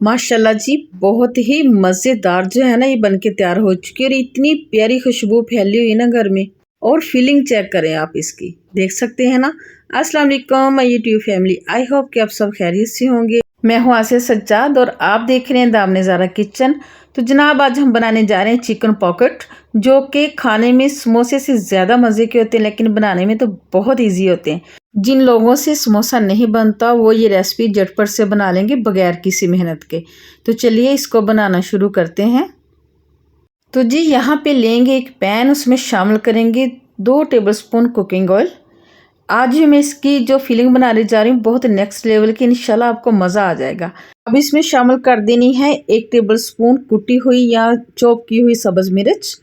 माशाल्लाह जी, बहुत ही मज़ेदार जो है ना ये बनके तैयार हो चुकी है और इतनी प्यारी खुशबू फैली हुई है ना घर में। और फीलिंग चेक करें आप इसकी, देख सकते हैं ना। अस्सलाम वालेकुम my YouTube family, I hope कि आप सब खैरियत से होंगे। मैं हूँ आसिया सज्जाद और आप देख रहे हैं दामने ज़ारा किचन। तो जनाब आज हम बनाने जा रहे हैं चिकन पॉकेट, जो कि खाने में समोसे से ज़्यादा मज़े के होते हैं लेकिन बनाने में तो बहुत ईजी होते हैं। जिन लोगों से समोसा नहीं बनता वो ये रेसिपी झटपट से बना लेंगे बगैर किसी मेहनत के। तो चलिए इसको बनाना शुरू करते हैं। तो जी यहाँ पे लेंगे एक पैन, उसमें शामिल करेंगे 2 टेबलस्पून कुकिंग ऑयल। आज मैं इसकी जो फिलिंग बनाने जा रही हूँ बहुत नेक्स्ट लेवल की, इंशाल्लाह आपको मज़ा आ जाएगा। अब इसमें शामिल कर देनी है 1 टेबलस्पून कुटी हुई या चॉप की हुई सब्ज़ मिर्च।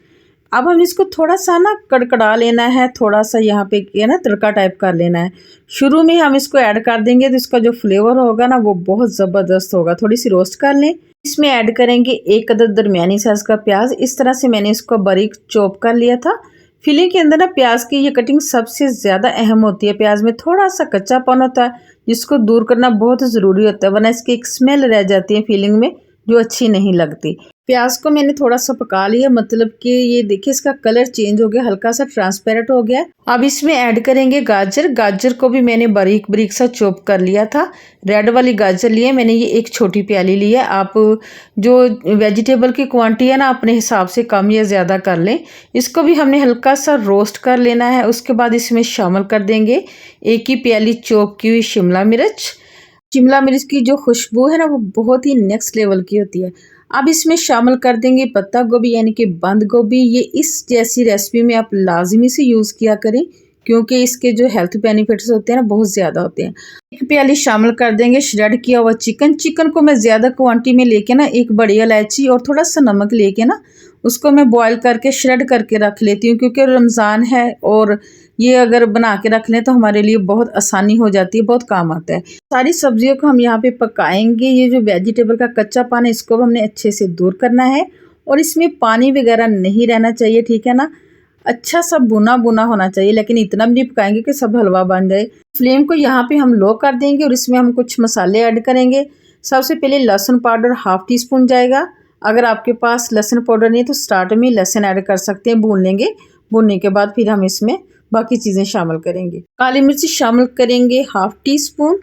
अब हम इसको थोड़ा सा ना कड़कड़ा लेना है, थोड़ा सा यहाँ पे किया ना तड़का टाइप कर लेना है। शुरू में हम इसको ऐड कर देंगे तो इसका जो फ्लेवर होगा ना वो बहुत ज़बरदस्त होगा। थोड़ी सी रोस्ट कर लें। इसमें ऐड करेंगे 1 अदद दरमियानी साइज़ का प्याज। इस तरह से मैंने इसको बारीक चॉप कर लिया था। फिलिंग के अंदर ना प्याज की ये कटिंग सबसे ज़्यादा अहम होती है। प्याज में थोड़ा सा कच्चापन होता है जिसको दूर करना बहुत ज़रूरी होता है, वरना इसकी एक स्मेल रह जाती है फिलिंग में जो अच्छी नहीं लगती। प्याज को मैंने थोड़ा सा पका लिया, मतलब कि ये देखिए इसका कलर चेंज हो गया, हल्का सा ट्रांसपेरेंट हो गया। अब इसमें ऐड करेंगे गाजर। गाजर को भी मैंने बारीक बारीक सा चॉप कर लिया था। रेड वाली गाजर ली है मैंने, ये एक छोटी प्याली ली है। आप जो वेजिटेबल की क्वांटिटी है ना अपने हिसाब से कम या ज़्यादा कर लें। इसको भी हमने हल्का सा रोस्ट कर लेना है। उसके बाद इसमें शामिल कर देंगे 1 ही प्याली चॉप की हुई शिमला मिर्च। शिमला मिर्च की जो खुशबू है ना वो बहुत ही नेक्स्ट लेवल की होती है। अब इसमें शामिल कर देंगे पत्ता गोभी यानी कि बंद गोभी। ये इस जैसी रेसिपी में आप लाजमी से यूज़ किया करें क्योंकि इसके जो हेल्थ बेनिफिट्स होते हैं ना बहुत ज़्यादा होते हैं। 1 प्याली शामिल कर देंगे श्रेड किया हुआ चिकन। चिकन को मैं ज़्यादा क्वांटिटी में लेके ना 1 बड़ी इलायची और थोड़ा सा नमक लेके ना उसको मैं बॉईल करके श्रेड करके रख लेती हूँ, क्योंकि रमज़ान है और ये अगर बना के रख लें तो हमारे लिए बहुत आसानी हो जाती है, बहुत काम आता है। सारी सब्जियों को हम यहाँ पे पकाएंगे। ये जो वेजिटेबल का कच्चा पानी है इसको हमने अच्छे से दूर करना है और इसमें पानी वगैरह नहीं रहना चाहिए, ठीक है ना। अच्छा सा भुना भुना होना चाहिए, लेकिन इतना भी नहीं पकाएंगे कि सब हलवा बन जाए। फ्लेम को यहाँ पे हम लो कर देंगे और इसमें हम कुछ मसाले ऐड करेंगे। सबसे पहले लहसुन पाउडर 1/2 टीस्पून जाएगा। अगर आपके पास लहसुन पाउडर नहीं तो स्टार्ट में लहसुन ऐड कर सकते हैं, भून लेंगे। भूनने के बाद फिर हम इसमें बाकी चीज़ें शामिल करेंगे। काली मिर्च शामिल करेंगे 1/2 टीस्पून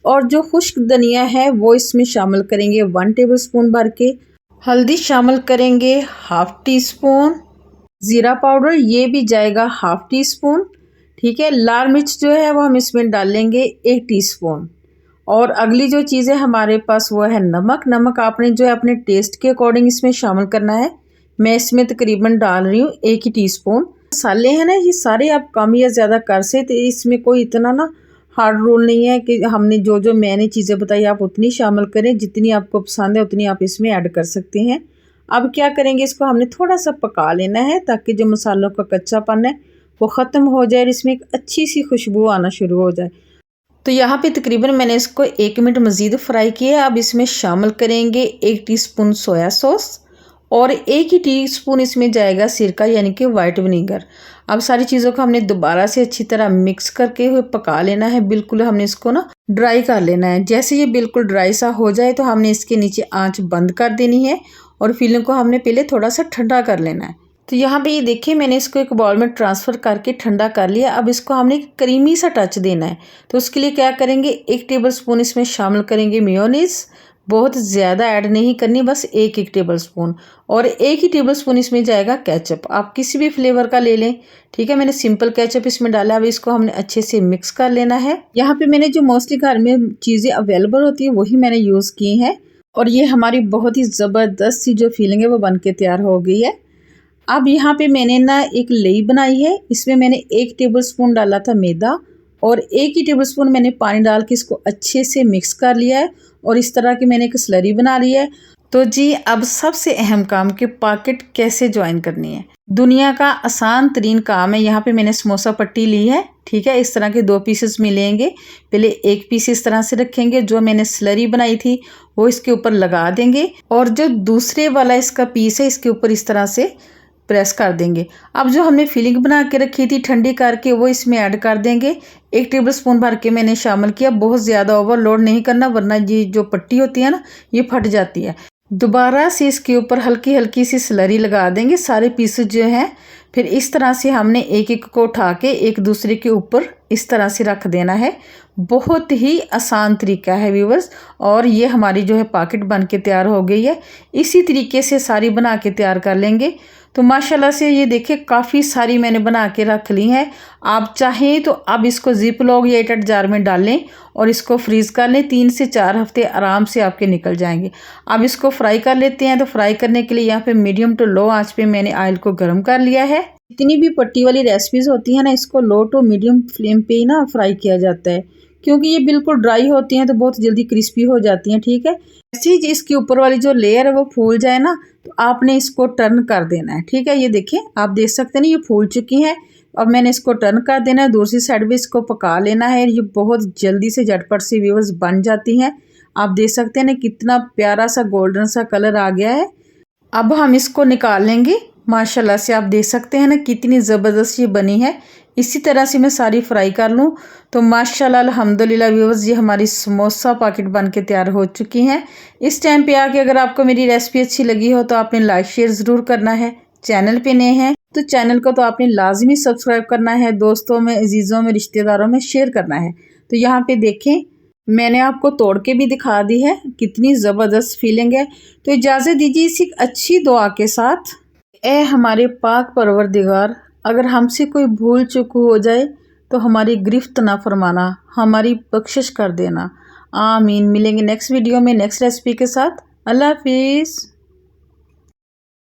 और जो खुश्क धनिया है वो इसमें शामिल करेंगे 1 टेबलस्पून भर के। हल्दी शामिल करेंगे 1/2 टीस्पून। ज़ीरा पाउडर ये भी जाएगा 1/2 टीस्पून, ठीक है। लाल मिर्च जो है वो हम इसमें डालेंगे 1 टीस्पून। और अगली जो चीज़ें हमारे पास वो है नमक। नमक आपने जो है अपने टेस्ट के अकॉर्डिंग इसमें शामिल करना है। मैं इसमें तकरीबन डाल रही हूँ 1 ही टीस्पून। मसाले हैं ना ये सारे आप कम या ज़्यादा कर सकते, इसमें कोई इतना ना हार्ड रूल नहीं है कि हमने जो जो मैंने चीज़ें बताई आप उतनी शामिल करें, जितनी आपको पसंद है उतनी आप इसमें ऐड कर सकते हैं। अब क्या करेंगे, इसको हमने थोड़ा सा पका लेना है ताकि जो मसालों का कच्चापन है वो ख़त्म हो जाए और इसमें एक अच्छी सी खुशबू आना शुरू हो जाए। तो यहाँ पे तकरीबन मैंने इसको 1 मिनट मज़ीद फ्राई किया। अब इसमें शामिल करेंगे 1 टीस्पून सोया सॉस और 1 ही टीस्पून इसमें जाएगा सिरका यानी कि वाइट विनीगर। अब सारी चीज़ों को हमने दोबारा से अच्छी तरह मिक्स करके हुए पका लेना है। बिल्कुल हमने इसको ना ड्राई कर लेना है। जैसे ये बिल्कुल ड्राई सा हो जाए तो हमने इसके नीचे आंच बंद कर देनी है और फिलिंग को हमने पहले थोड़ा सा ठंडा कर लेना है। तो यहाँ पे ये देखिए मैंने इसको एक बाउल में ट्रांसफ़र करके ठंडा कर लिया। अब इसको हमने क्रीमी सा टच देना है। तो उसके लिए क्या करेंगे, 1 टेबलस्पून इसमें शामिल करेंगे मेयोनीज़। बहुत ज़्यादा ऐड नहीं करनी, बस 1 टेबलस्पून। और 1 ही टेबलस्पून इसमें जाएगा केचप। आप किसी भी फ्लेवर का ले लें, ठीक है। मैंने सिंपल केचप इसमें डाला। अब इसको हमने अच्छे से मिक्स कर लेना है। यहाँ पे मैंने जो मोस्टली घर में चीज़ें अवेलेबल होती है वही मैंने यूज़ की हैं और ये हमारी बहुत ही ज़बरदस्त सी जो फीलिंग है वो बन के तैयार हो गई है। अब यहाँ पे मैंने ना एक लेई बनाई है। इसमें मैंने 1 टेबलस्पून डाला था मैदा और 1 ही टेबलस्पून मैंने पानी डाल के इसको अच्छे से मिक्स कर लिया है और इस तरह की मैंने एक स्लरी बना ली है। तो जी अब सबसे अहम काम कि पॉकेट कैसे ज्वाइन करनी है। दुनिया का आसान तरीन काम है। यहाँ पे मैंने समोसा पट्टी ली है, ठीक है। इस तरह के 2 पीसेस मिलेंगे। पहले 1 पीस इस तरह से रखेंगे, जो मैंने स्लरी बनाई थी वो इसके ऊपर लगा देंगे और जो दूसरे वाला इसका पीस है इसके ऊपर इस तरह से प्रेस कर देंगे। अब जो हमने फिलिंग बना के रखी थी ठंडी करके वो इसमें ऐड कर देंगे। 1 टेबलस्पून भर के मैंने शामिल किया। बहुत ज़्यादा ओवरलोड नहीं करना वरना ये जो पट्टी होती है ना ये फट जाती है। दोबारा से इसके ऊपर हल्की हल्की सी स्लरी लगा देंगे सारे पीसेस जो हैं। फिर इस तरह से हमने एक एक को उठा के एक दूसरे के ऊपर इस तरह से रख देना है। बहुत ही आसान तरीका है व्यूवर्स। और ये हमारी जो है पॉकेट बन के तैयार हो गई है। इसी तरीके से सारी बना के तैयार कर लेंगे। तो माशाल्लाह से ये देखिए काफ़ी सारी मैंने बना के रख ली हैं। आप चाहें तो अब इसको जिप लॉक या एयरटाइट जार में डालें और इसको फ्रीज़ कर लें। 3 से 4 हफ्ते आराम से आपके निकल जाएंगे। अब इसको फ्राई कर लेते हैं। तो फ्राई करने के लिए यहाँ पे मीडियम टू लो आंच पे मैंने ऑयल को गर्म कर लिया है। जितनी भी पट्टी वाली रेसिपीज़ होती हैं ना इसको लो टू मीडियम फ्लेम पे ही ना फ्राई किया जाता है, क्योंकि ये बिल्कुल ड्राई होती हैं तो बहुत जल्दी क्रिस्पी हो जाती हैं। ठीक है, ऐसे ही इसकी ऊपर वाली जो लेयर है वो फूल जाए ना तो आपने इसको टर्न कर देना है। ठीक है, ये देखिए आप देख सकते हैं ना ये फूल चुकी हैं। अब मैंने इसको टर्न कर देना है। दूसरी साइड भी इसको पका लेना है। ये बहुत जल्दी से झटपट से व्यूअर्स बन जाती हैं। आप देख सकते हैं ना कितना प्यारा सा गोल्डन सा कलर आ गया है। अब हम इसको निकाल लेंगे। माशाल्लाह से आप देख सकते हैं ना कितनी ज़बरदस्त ये बनी है। इसी तरह से मैं सारी फ्राई कर लूँ तो माशाल्लाह अल्हम्दुलिल्लाह व्यूअर्स ये हमारी समोसा पॉकेट बन के तैयार हो चुकी हैं। इस टाइम पे आके अगर आपको मेरी रेसिपी अच्छी लगी हो तो आपने लाइक शेयर ज़रूर करना है। चैनल पे नए हैं तो चैनल को तो आपने लाजमी सब्सक्राइब करना है। दोस्तों में, अजीज़ों में, रिश्तेदारों में शेयर करना है। तो यहाँ पे देखें मैंने आपको तोड़ के भी दिखा दी है कितनी ज़बरदस्त फीलिंग है। तो इजाज़त दीजिए इसी अच्छी दुआ के साथ। ए हमारे पाक परवरदिगार, अगर हमसे कोई भूल चूक हो जाए तो हमारी गिरफ्त ना फरमाना, हमारी बख्शिश कर देना। आमीन। मिलेंगे नेक्स्ट वीडियो में नेक्स्ट रेसिपी के साथ। अल्लाह हाफिज़।